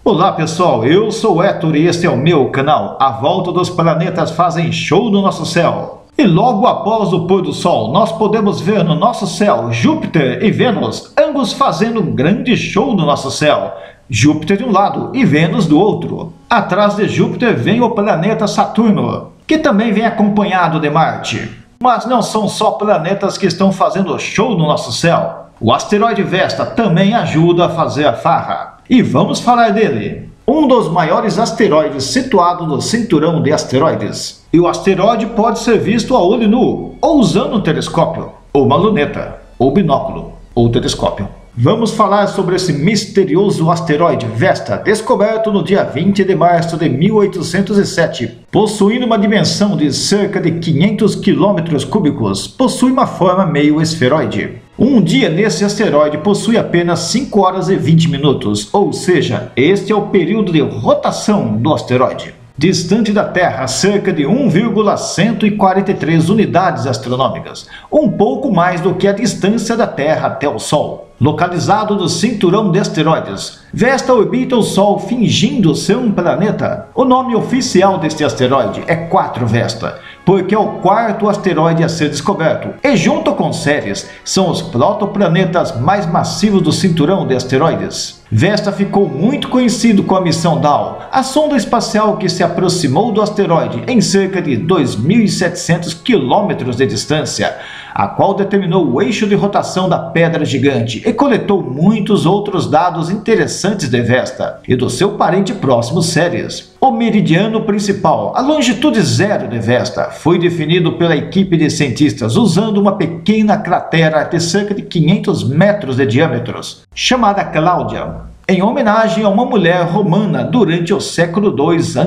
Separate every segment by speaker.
Speaker 1: Olá pessoal, eu sou o Héctor e este é o meu canal. A volta dos planetas fazem show no nosso céu. E logo após o pôr do sol, nós podemos ver no nosso céu Júpiter e Vênus, ambos fazendo um grande show no nosso céu. Júpiter de um lado e Vênus do outro. Atrás de Júpiter vem o planeta Saturno, que também vem acompanhado de Marte. Mas não são só planetas que estão fazendo show no nosso céu. O asteroide Vesta também ajuda a fazer a farra. E vamos falar dele. Um dos maiores asteroides situado no cinturão de asteroides. E o asteroide pode ser visto a olho nu, ou usando um telescópio, ou uma luneta, ou binóculo, ou telescópio. Vamos falar sobre esse misterioso asteroide Vesta, descoberto no dia 20 de março de 1807. Possuindo uma dimensão de cerca de 500 km3, possui uma forma meio esferoide. Um dia nesse asteroide possui apenas 5 horas e 20 minutos, ou seja, este é o período de rotação do asteroide. Distante da Terra, cerca de 1,143 unidades astronômicas, um pouco mais do que a distância da Terra até o Sol. Localizado no cinturão de asteroides, Vesta orbita o Sol fingindo ser um planeta. O nome oficial deste asteroide é 4 Vesta, porque é o quarto asteroide a ser descoberto, e junto com Ceres, são os protoplanetas mais massivos do cinturão de asteroides. Vesta ficou muito conhecido com a missão DAO, a sonda espacial que se aproximou do asteroide em cerca de 2.700 km de distância, a qual determinou o eixo de rotação da pedra gigante e coletou muitos outros dados interessantes de Vesta e do seu parente próximo Ceres. O meridiano principal, a longitude zero de Vesta, foi definido pela equipe de cientistas usando uma pequena cratera de cerca de 500 metros de diâmetro, chamada Cláudia, em homenagem a uma mulher romana durante o século II a.C.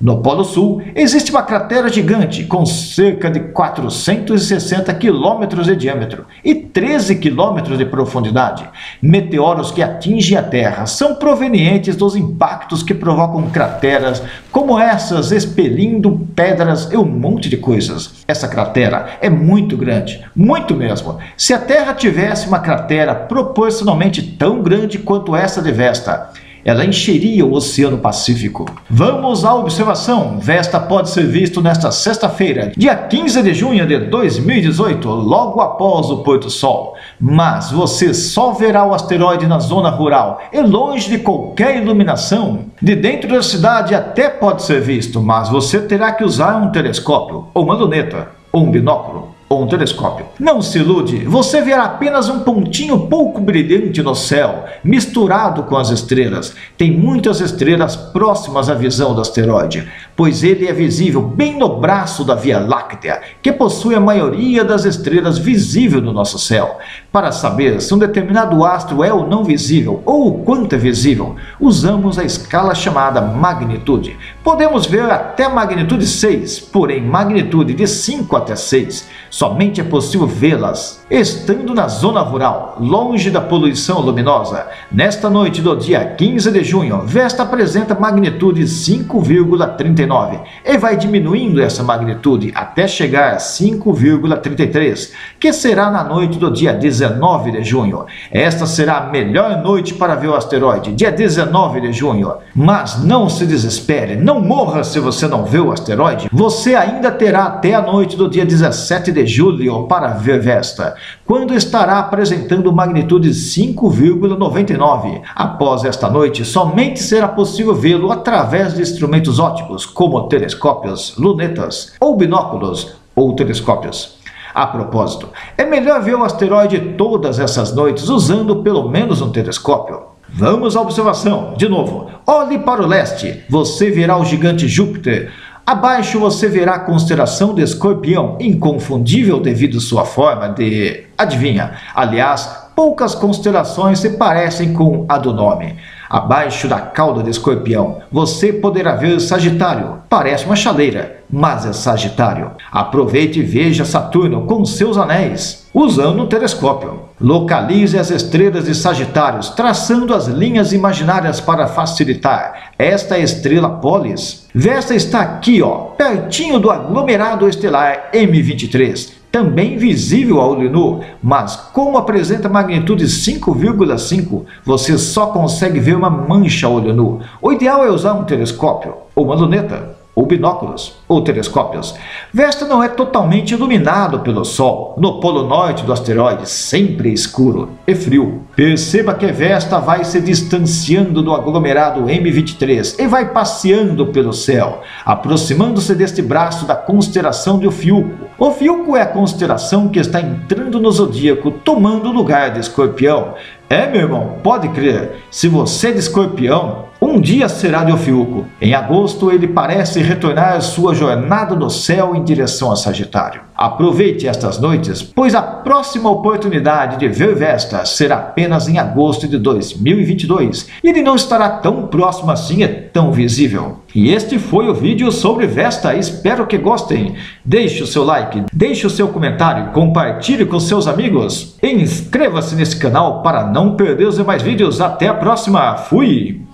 Speaker 1: No Polo Sul, existe uma cratera gigante com cerca de 460 km de diâmetro e 13 km de profundidade. Meteoros que atingem a Terra são provenientes dos impactos que provocam crateras como essas, expelindo pedras e um monte de coisas. Essa cratera é muito grande, muito mesmo. Se a Terra tivesse uma cratera proporcionalmente tão grande quanto essa de Vesta, ela encheria o Oceano Pacífico. Vamos à observação. Vesta pode ser visto nesta sexta-feira, dia 15 de junho de 2018, logo após o pôr do sol. Mas você só verá o asteroide na zona rural e longe de qualquer iluminação. De dentro da cidade até pode ser visto, mas você terá que usar um telescópio, ou uma luneta, ou um binóculo, ou um telescópio. Não se ilude, você verá apenas um pontinho pouco brilhante no céu, misturado com as estrelas. Tem muitas estrelas próximas à visão do asteroide, pois ele é visível bem no braço da Via Láctea, que possui a maioria das estrelas visível no nosso céu. Para saber se um determinado astro é ou não visível, ou o quanto é visível, usamos a escala chamada magnitude. Podemos ver até magnitude 6, porém magnitude de 5 até 6. Somente é possível vê-las estando na zona rural, longe da poluição luminosa. Nesta noite do dia 15 de junho, Vesta apresenta magnitude 5,39 e vai diminuindo essa magnitude até chegar a 5,33, que será na noite do dia 19 de junho. Esta será a melhor noite para ver o asteroide, dia 19 de junho. Mas não se desespere, não morra se você não vê o asteroide. Você ainda terá até a noite do dia 17 de julho para ver Vesta, quando estará apresentando magnitude 5,99. Após esta noite, somente será possível vê-lo através de instrumentos ópticos, como telescópios, lunetas, ou binóculos, ou telescópios. A propósito, é melhor ver o asteroide todas essas noites usando pelo menos um telescópio. Vamos à observação. De novo, olhe para o leste, você verá o gigante Júpiter. Abaixo você verá a constelação de Escorpião, inconfundível devido à sua forma de... adivinha? Aliás, poucas constelações se parecem com a do nome. Abaixo da cauda de Escorpião, você poderá ver Sagitário. Parece uma chaleira, mas é Sagitário. Aproveite e veja Saturno com seus anéis, usando um telescópio. Localize as estrelas de Sagitários, traçando as linhas imaginárias para facilitar. Esta é a estrela Polis. Vesta está aqui, pertinho do aglomerado estelar M23. também visível a olho nu, mas como apresenta magnitude 5,5, você só consegue ver uma mancha a olho nu. O ideal é usar um telescópio, ou uma luneta, ou binóculos, ou telescópios. Vesta não é totalmente iluminado pelo Sol. No polo norte do asteroide sempre é escuro e frio. Perceba que Vesta vai se distanciando do aglomerado M23 e vai passeando pelo céu, aproximando-se deste braço da constelação de Ofiuco. Ofiuco é a constelação que está entrando no zodíaco, tomando o lugar de Escorpião. Meu irmão, pode crer, se você é de Escorpião, um dia será de Ofiuco. Em agosto, ele parece retornar sua jornada no céu em direção a Sagitário. Aproveite estas noites, pois a próxima oportunidade de ver Vesta será apenas em agosto de 2022. E ele não estará tão próximo assim, é tão visível. E este foi o vídeo sobre Vesta, espero que gostem. Deixe o seu like, deixe o seu comentário, compartilhe com seus amigos. E inscreva-se nesse canal para não perder os demais vídeos. Até a próxima, fui!